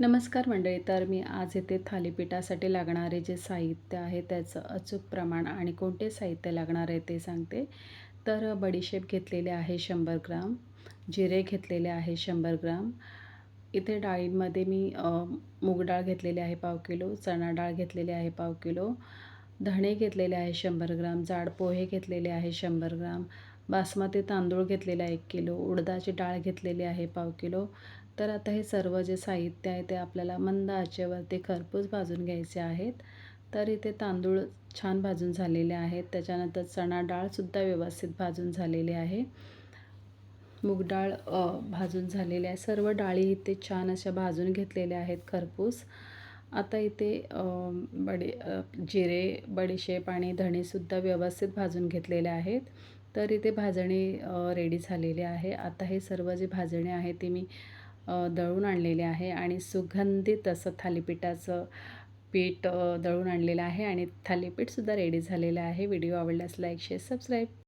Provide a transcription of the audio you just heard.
नमस्कार मंडळी. तर मी आज इथे थालीपीठासाठी लागणारे जे साहित्य आहे त्याचं अचूक प्रमाण आणि कोणते साहित्य लागणार आहे ते सांगते. तर बडीशेप घेतलेले आहे 100 ग्राम, जिरे घेतलेले आहे 100 ग्राम. इथे डाळींमध्ये मी मूग डाळ घेतलेली आहे पाव किलो, चणा डाळ घेतलेली आहे पाव किलो, धणे घेतलेले आहे 100 ग्राम, जाड पोहे घेतलेले आहे 100 ग्राम, बासमती तांदूळ घेतलेला 1 किलो, उडदाची डाळ घेतलेली आहे पाव किलो. तर आता हे सर्व जे साहित्य आहे ते आपल्याला मंद आचेवरती खरपूस भाजून घ्यायचे आहेत. तर इथे तांदूळ छान भाजून झालेले आहेत. त्याच्यानंतर चणा डाळसुद्धा व्यवस्थित भाजून झालेली आहे. मूग डाळ भाजून झालेली आहे. सर्व डाळी इथे छान अशा भाजून घेतलेल्या आहेत खरपूस. आता इथे जिरे, बडीशेप आणि धणेसुद्धा व्यवस्थित भाजून घेतलेले आहेत. तर इथे भाजणी रेडी झालेली आहे. आता हे सर्व जे भाजणे आहे ते मी दळून आणलेले आहे आणि सुगंधित असं थालीपीठाचं पीठ दळून आणलेलं आहे आणि थालीपीठसुद्धा रेडी झालेलं आहे. व्हिडिओ आवडल्यास लाईक, शेअर, सबस्क्राईब.